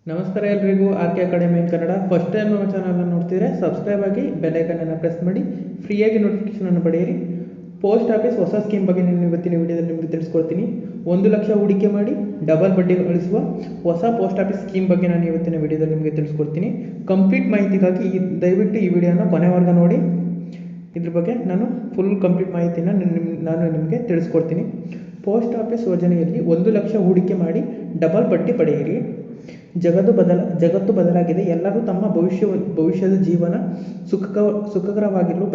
ನಮಸ್ಕಾರ ಎಲ್ರಿಗೂ R K Academy in Kannada. First time ನಮ್ಮ ಚಾನಲ್ನ ನೋಡ್ತಿದ್ರೆ ಸಬ್ಸ್ಕ್ರೈಬ್ ಆಗಿ ಬೆಲ್ಲೈಕನನ್ನು ಪ್ರೆಸ್ ಮಾಡಿ ಫ್ರೀಯಾಗಿ ನೋಟಿಫಿಕೇಶನನ್ನು ಪಡೆಯಿರಿ. ಪೋಸ್ಟ್ ಆಫೀಸ್ ಹೊಸ ಸ್ಕೀಮ್ ಬಗ್ಗೆ ನಾನು ಇವತ್ತಿನ ವಿಡಿಯೋದಲ್ಲಿ ನಿಮಗೆ ತಿಳಿಸ್ಕೊಡ್ತೀನಿ. 1,00,000 ಹೂಡಿಕೆ ಮಾಡಿ ಡಬಲ್ ಬಡ್ಡಿ ಗಳಿಸುವ ಹೊಸ ಪೋಸ್ಟ್ ಆಫೀಸ್ ಸ್ಕೀಮ್ ಬಗ್ಗೆ ನಾನು ಇವತ್ತಿನ ವಿಡಿಯೋದಲ್ಲಿ ನಿಮಗೆ ತಿಳಿಸ್ಕೊಡ್ತೀನಿ. ಕಂಪ್ಲೀಟ್ ಮಾಹಿತಿಗಾಗಿ ದಯವಿಟ್ಟು ಈ ವಿಡಿಯೋನ ಕೊನೆವರೆಗೂ ನೋಡಿ. ಇದ್ರ ಬಗ್ಗೆ ನಾನು ಫುಲ್ ಕಂಪ್ಲೀಟ್ ಮಾಹಿತಿನ ನಾನು ನಿಮಗೆ ತಿಳಿಸ್ಕೊಡ್ತೀನಿ. ಪೋಸ್ಟ್ ಆಫೀಸ್ ಯೋಜನೆಯಲ್ಲಿ 1,00,000 ಹೂಡಿಕೆ ಮಾಡಿ ಡಬಲ್ ಬಡ್ಡಿ ಪಡೆಯಿರಿ. ಜಗತ್ತು ಬದಲಾಗಿದೆ. ಎಲ್ಲರೂ ತಮ್ಮ ಭವಿಷ್ಯದ ಜೀವನ ಸುಖಕರವಾಗಿರಲು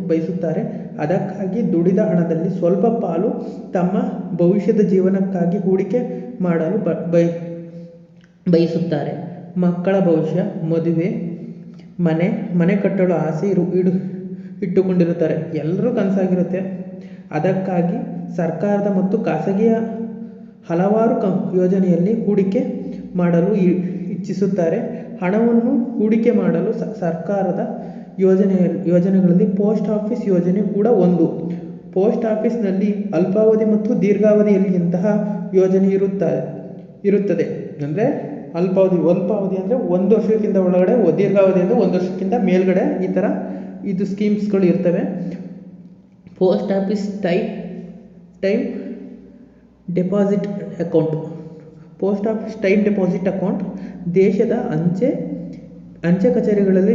ಬಯಸುತ್ತಾರೆ. ಅದಕ್ಕಾಗಿ ದುಡಿದ ಹಣದಲ್ಲಿ ಸ್ವಲ್ಪ ಪಾಲು ತಮ್ಮ ಭವಿಷ್ಯದ ಜೀವನಕ್ಕಾಗಿ ಹೂಡಿಕೆ ಮಾಡಲು ಬಯಸುತ್ತಾರೆ. ಮಕ್ಕಳ ಭವಿಷ್ಯ, ಮದುವೆ, ಮನೆ ಕಟ್ಟಲು ಆಸೆ ಇಟ್ಟುಕೊಂಡಿರುತ್ತಾರೆ. ಎಲ್ಲರೂ ಕನಸಾಗಿರುತ್ತೆ. ಅದಕ್ಕಾಗಿ ಸರ್ಕಾರದ ಮತ್ತು ಖಾಸಗಿಯ ಹಲವಾರು ಯೋಜನೆಯಲ್ಲಿ ಹೂಡಿಕೆ ಮಾಡಲು ಇಚ್ಛಿಸುತ್ತಾರೆ. ಹಣವನ್ನು ಹೂಡಿಕೆ ಮಾಡಲು ಸರ್ಕಾರದ ಯೋಜನೆಗಳಲ್ಲಿ ಪೋಸ್ಟ್ ಆಫೀಸ್ ಯೋಜನೆ ಕೂಡ ಒಂದು. ಪೋಸ್ಟ್ ಆಫೀಸ್ನಲ್ಲಿ ಅಲ್ಪಾವಧಿ ಮತ್ತು ದೀರ್ಘಾವಧಿಯಲ್ಲಿ ಇಂತಹ ಯೋಜನೆ ಇರುತ್ತದೆ. ಅಂದರೆ ಅಲ್ಪಾವಧಿ ಅಂದರೆ 1 ವರ್ಷಕ್ಕಿಂತ ಒಳಗಡೆ, ದೀರ್ಘಾವಧಿ ಅಂದರೆ 1 ವರ್ಷಕ್ಕಿಂತ ಮೇಲ್ಗಡೆ ಈ ಥರ ಇದು ಸ್ಕೀಮ್ಸ್ಗಳು ಇರ್ತವೆ. Post office time deposit account. Post office time deposit account ದೇಶದ ಅಂಚೆ ಕಚೇರಿಗಳಲ್ಲಿ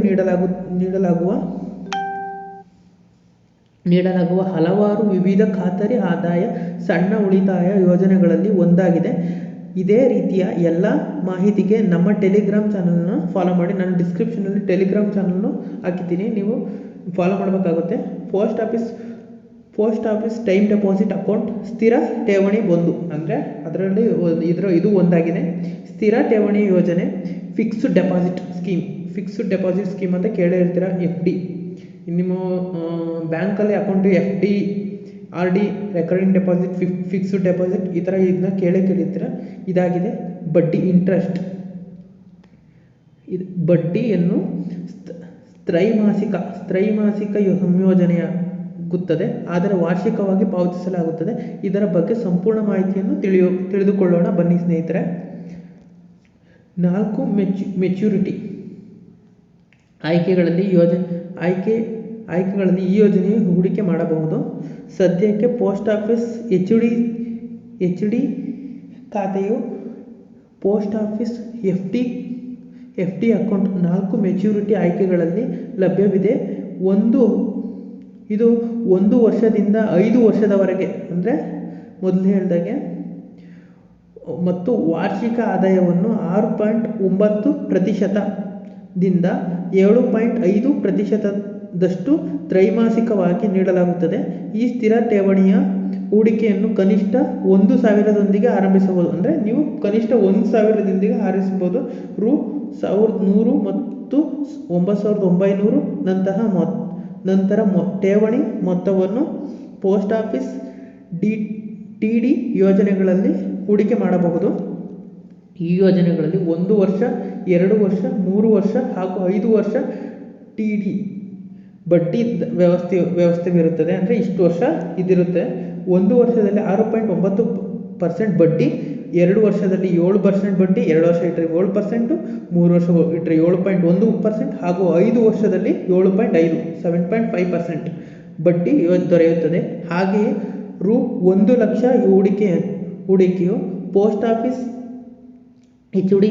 ನೀಡಲಾಗುವ ಹಲವಾರು ವಿವಿಧ ಖಾತರಿ ಆದಾಯ ಸಣ್ಣ ಉಳಿತಾಯ ಯೋಜನೆಗಳಲ್ಲಿ ಒಂದಾಗಿದೆ. ಇದೇ ರೀತಿಯ ಎಲ್ಲ ಮಾಹಿತಿಗೆ ನಮ್ಮ ಟೆಲಿಗ್ರಾಮ್ ಚಾನಲ್ನ ಫಾಲೋ ಮಾಡಿ. ನಾನು ಡಿಸ್ಕ್ರಿಪ್ಷನಲ್ಲಿ ಟೆಲಿಗ್ರಾಮ್ ಚಾನಲ್ನು ಹಾಕಿದ್ದೀನಿ, ನೀವು ಫಾಲೋ ಮಾಡಬೇಕಾಗುತ್ತೆ. Post office time deposit account ಸ್ಥಿರ ಠೇವಣಿ ಒಂದು, ಅಂದರೆ ಅದರಲ್ಲಿ ಇದು ಒಂದಾಗಿದೆ. ಸ್ಥಿರ ಠೇವಣಿ ಯೋಜನೆ. ಫಿಕ್ಸ್ಡ್ ಡೆಪಾಸಿಟ್ ಸ್ಕೀಮ್ ಅಂತ ಕೇಳಿರ್ತೀರ. FD, ನಿಮ್ಮ ಬ್ಯಾಂಕಲ್ಲಿ account FD, RD, recurring deposit, fixed deposit, ಈ ಥರ ಇದನ್ನ ಕೇಳಿರ್ತೀರ. ಇದಾಗಿದೆ ಬಡ್ಡಿ, ಇಂಟ್ರೆಸ್ಟ್. ಬಡ್ಡಿಯನ್ನು ತ್ರೈಮಾಸಿಕ ಸಂಯೋಜನೆಯಾಗುತ್ತದೆ, ಆದರೆ ವಾರ್ಷಿಕವಾಗಿ ಪಾವತಿಸಲಾಗುತ್ತದೆ. ಇದರ ಬಗ್ಗೆ ಸಂಪೂರ್ಣ ಮಾಹಿತಿಯನ್ನು ತಿಳಿದುಕೊಳ್ಳೋಣ ಬನ್ನಿ ಸ್ನೇಹಿತರೆ. 4 ಮೆಚ್ಯೂರಿಟಿ ಆಯ್ಕೆಗಳಲ್ಲಿ ಈ ಯೋಜನೆಯು ಹೂಡಿಕೆ ಮಾಡಬಹುದು. ಸದ್ಯಕ್ಕೆ ಪೋಸ್ಟ್ ಆಫೀಸ್ HD ಖಾತೆಯು post office FD account 4 maturity ಆಯ್ಕೆಗಳಲ್ಲಿ ಲಭ್ಯವಿದೆ. ಇದು 1 ವರ್ಷದಿಂದ 5 ವರ್ಷದವರೆಗೆ, ಅಂದರೆ ಮೊದಲು ಹೇಳಿದಾಗೆ, ಮತ್ತು ವಾರ್ಷಿಕ ಆದಾಯವನ್ನು 6.9%ದಿಂದ 7.5%ದಷ್ಟು ತ್ರೈಮಾಸಿಕವಾಗಿ ನೀಡಲಾಗುತ್ತದೆ. ಈ ಸ್ಥಿರ ಠೇವಣಿಯ ಹೂಡಿಕೆಯನ್ನು ಕನಿಷ್ಠ 1,000ದೊಂದಿಗೆ ಆರಂಭಿಸಬಹುದು. ಅಂದರೆ ನೀವು ಕನಿಷ್ಠ 1,000ದೊಂದಿಗೆ ಆರಂಭಿಸಬಹುದು. Rs. 1,100 ಮತ್ತು 9,900 ನಂತರ ಠೇವಣಿ ಮೊತ್ತವನ್ನು ಪೋಸ್ಟ್ ಆಫೀಸ್ TD ಯೋಜನೆಗಳಲ್ಲಿ ಹೂಡಿಕೆ ಮಾಡಬಹುದು. ಈ ಯೋಜನೆಗಳಲ್ಲಿ 1 ವರ್ಷ, 2 ವರ್ಷ, 3 ವರ್ಷ ಹಾಗೂ 5 ವರ್ಷ TD ಬಡ್ಡಿ ವ್ಯವಸ್ಥೆವಿರುತ್ತದೆ. ಅಂದರೆ ಇಷ್ಟು ವರ್ಷ ಇದಿರುತ್ತೆ. 1 ವರ್ಷದಲ್ಲಿ 6.9% ಬಡ್ಡಿ, 2 ವರ್ಷದಲ್ಲಿ 7% ಬಡ್ಡಿ, 2 ವರ್ಷ ಇಟ್ಟರೆ 7%, 3 ವರ್ಷ ಇಟ್ಟರೆ 7.1% ಹಾಗೂ 5 ವರ್ಷದಲ್ಲಿ 7.5% ಬಡ್ಡಿ ದೊರೆಯುತ್ತದೆ. ಹಾಗೆಯೇ Rs. 1,00,000 ಹೂಡಿಕೆಯು ಪೋಸ್ಟ್ ಆಫೀಸ್ HD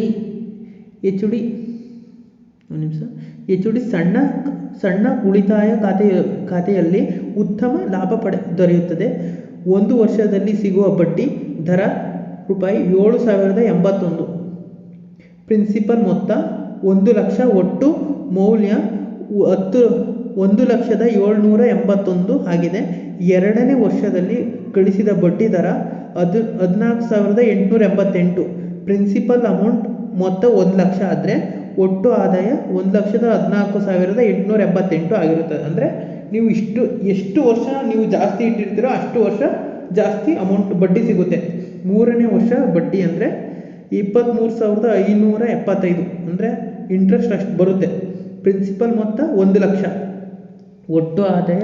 ಸಣ್ಣ ಉಳಿತಾಯ ಖಾತೆಯಲ್ಲಿ ಉತ್ತಮ ಲಾಭ ದೊರೆಯುತ್ತದೆ. 1 ವರ್ಷದಲ್ಲಿ ಸಿಗುವ ಬಡ್ಡಿ ದರ Rs. 7,081. ಪ್ರಿನ್ಸಿಪಲ್ ಮೊತ್ತ 1,00,000. ಒಟ್ಟು ಮೌಲ್ಯ 1,781 ಆಗಿದೆ. 2ನೇ ವರ್ಷದಲ್ಲಿ ಗಳಿಸಿದ ಬಡ್ಡಿ ದರ 14,888. ಪ್ರಿನ್ಸಿಪಲ್ ಅಮೌಂಟ್ ಮೊತ್ತ 1,00,000 ಆದರೆ ಒಟ್ಟು ಆದಾಯ 1,14,888 ಆಗಿರುತ್ತದೆ. ಅಂದರೆ ನೀವು ಎಷ್ಟು ವರ್ಷ ನೀವು ಜಾಸ್ತಿ ಇಟ್ಟಿರ್ತೀರೋ ಅಷ್ಟು ವರ್ಷ ಜಾಸ್ತಿ ಅಮೌಂಟ್ ಬಡ್ಡಿ ಸಿಗುತ್ತೆ. 3ನೇ ವರ್ಷ ಬಡ್ಡಿ ಅಂದರೆ 23,575, ಅಂದರೆ ಇಂಟ್ರೆಸ್ಟ್ ಅಷ್ಟು ಬರುತ್ತೆ. ಪ್ರಿನ್ಸಿಪಲ್ ಮೊತ್ತ 1,00,000, ಒಟ್ಟು ಆದಾಯ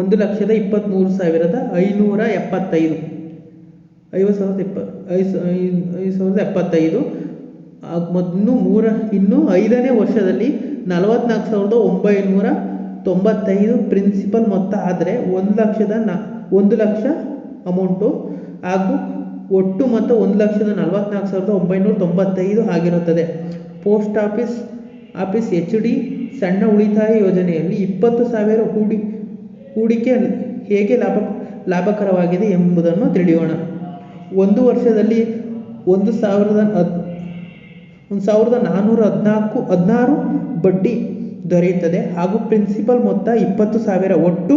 1,23,575. 5,075 ಇನ್ನು 5ನೇ ವರ್ಷದಲ್ಲಿ 44,995 ಪ್ರಿನ್ಸಿಪಲ್ ಮೊತ್ತ ಆದರೆ 1 ಲಕ್ಷ ಅಮೌಂಟು ಹಾಗೂ ಒಟ್ಟು ಮೊತ್ತ 1,44,995 ಆಗಿರುತ್ತದೆ. ಪೋಸ್ಟ್ ಆಫೀಸ್ HD ಸಣ್ಣ ಉಳಿತಾಯ ಯೋಜನೆಯಲ್ಲಿ 20,000 ಹೂಡಿಕೆ ಹೇಗೆ ಲಾಭಕರವಾಗಿದೆ ಎಂಬುದನ್ನು ತಿಳಿಯೋಣ. ಒಂದು ವರ್ಷದಲ್ಲಿ 1,416 ಬಡ್ಡಿ ದೊರೆಯುತ್ತದೆ ಹಾಗೂ ಪ್ರಿನ್ಸಿಪಲ್ ಮೊತ್ತ 20,000 ಒಟ್ಟು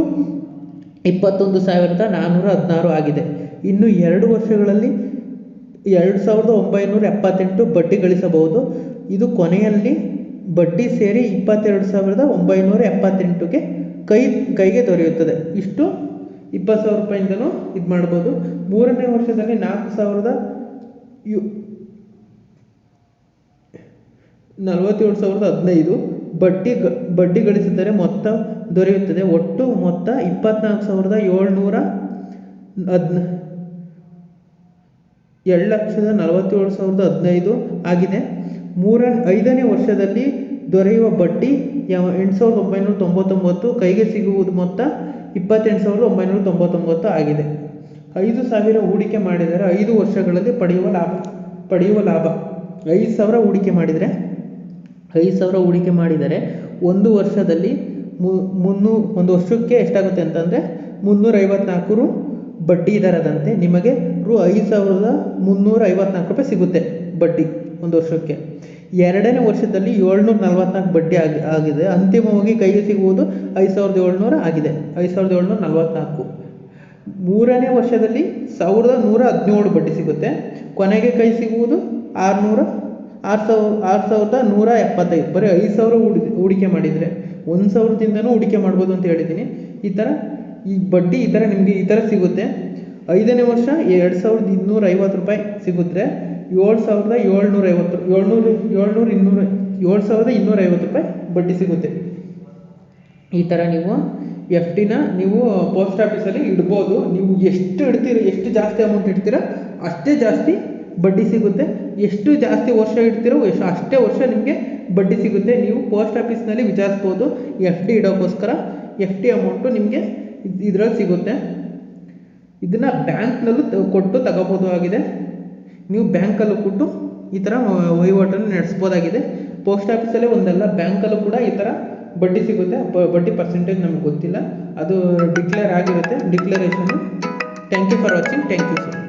21,416 ಆಗಿದೆ. ಇನ್ನು 2 ವರ್ಷಗಳಲ್ಲಿ 2,978 ಬಡ್ಡಿ ಗಳಿಸಬಹುದು. ಇದು ಕೊನೆಯಲ್ಲಿ ಬಡ್ಡಿ ಸೇರಿ 22,978ಗೆ ಕೈಗೆ ದೊರೆಯುತ್ತದೆ. ಇಷ್ಟು 20,000 ರೂಪಾಯಿಂದನೂ ಇದು ಮಾಡ್ಬೋದು. 3ನೇ ವರ್ಷದಲ್ಲಿ 47,015 ಬಡ್ಡಿ ಗಳಿಸಿದರೆ ಮೊತ್ತ ದೊರೆಯುತ್ತದೆ. ಒಟ್ಟು ಮೊತ್ತ 2,47,15 ಆಗಿದೆ. 5ನೇ ವರ್ಷದಲ್ಲಿ ದೊರೆಯುವ ಬಡ್ಡಿ 8,999, ಕೈಗೆ ಸಿಗುವುದು ಮೊತ್ತ 28,999 ಆಗಿದೆ. 5,000 ಹೂಡಿಕೆ ಮಾಡಿದರೆ 5 ವರ್ಷಗಳಲ್ಲಿ ಪಡೆಯುವ ಲಾಭ 5,000 ಹೂಡಿಕೆ ಮಾಡಿದರೆ ಒಂದು ವರ್ಷದಲ್ಲಿ ಒಂದು ವರ್ಷಕ್ಕೆ ಎಷ್ಟಾಗುತ್ತೆ ಅಂತಂದರೆ 354 ರು ಬಡ್ಡಿ ದರದಂತೆ ನಿಮಗೆ ರು 5,354 ರೂಪಾಯಿ ಸಿಗುತ್ತೆ ಬಡ್ಡಿ ಒಂದು ವರ್ಷಕ್ಕೆ. 2ನೇ ವರ್ಷದಲ್ಲಿ 744 ಬಡ್ಡಿ ಆಗಿದೆ. ಅಂತಿಮವಾಗಿ ಕೈಗೆ ಸಿಗುವುದು 5,700 ಆಗಿದೆ, 5,744. 3ನೇ ವರ್ಷದಲ್ಲಿ 1,117 ಬಡ್ಡಿ ಸಿಗುತ್ತೆ. ಕೊನೆಗೆ ಕೈ ಸಿಗುವುದು 6,175. ಬರೀ 5,000 ಹೂಡಿಕೆ ಮಾಡಿದರೆ 1,000ದಿಂದನೂ ಹೂಡಿಕೆ ಮಾಡ್ಬೋದು ಅಂತ ಹೇಳಿದ್ದೀನಿ. ಈ ಬಡ್ಡಿ ನಿಮಗೆ ಈ ಥರ ಸಿಗುತ್ತೆ. 5ನೇ ವರ್ಷ 2,250 ರೂಪಾಯಿ ಸಿಗುತ್ತೆ. 7,250 ರೂಪಾಯಿ ಬಡ್ಡಿ ಸಿಗುತ್ತೆ. ಈ ಥರ ನೀವು FDನ ನೀವು ಪೋಸ್ಟ್ ಆಫೀಸಲ್ಲಿ ಇಡ್ಬೋದು. ನೀವು ಎಷ್ಟು ಜಾಸ್ತಿ ಅಮೌಂಟ್ ಇಡ್ತೀರೋ ಅಷ್ಟೇ ಜಾಸ್ತಿ ಬಡ್ಡಿ ಸಿಗುತ್ತೆ. ಎಷ್ಟು ಜಾಸ್ತಿ ವರ್ಷ ಇಡ್ತೀರೋ ಅಷ್ಟೇ ವರ್ಷ ನಿಮಗೆ ಬಡ್ಡಿ ಸಿಗುತ್ತೆ. ನೀವು ಪೋಸ್ಟ್ ಆಫೀಸ್ನಲ್ಲಿ ವಿಚಾರಿಸ್ಬೋದು. FD ಇಡೋಕ್ಕೋಸ್ಕರ FD ಅಮೌಂಟು ನಿಮಗೆ ಇದರಲ್ಲಿ ಸಿಗುತ್ತೆ. ಇದನ್ನು ಬ್ಯಾಂಕ್ನಲ್ಲೂ ಕೊಟ್ಟು ತಗೋಬೋದು ಆಗಿದೆ. ನೀವು ಬ್ಯಾಂಕಲ್ಲೂ ಕೊಟ್ಟು ಈ ಥರ ವಹಿವಾಟನ್ನು ನಡೆಸ್ಬೋದಾಗಿದೆ. ಪೋಸ್ಟ್ ಆಫೀಸಲ್ಲೇ ಒಂದಲ್ಲ, ಬ್ಯಾಂಕಲ್ಲೂ ಕೂಡ ಈ ಥರ ಬಡ್ಡಿ ಸಿಗುತ್ತೆ. ಬಡ್ಡಿ ಪರ್ಸೆಂಟೇಜ್ ನಮಗೆ ಗೊತ್ತಿಲ್ಲ, ಅದು ಡಿಕ್ಲೇರ್ ಆಗಿರುತ್ತೆ, ಡಿಕ್ಲರೇಷನ್ನು. Thank you for watching. Thank you sir.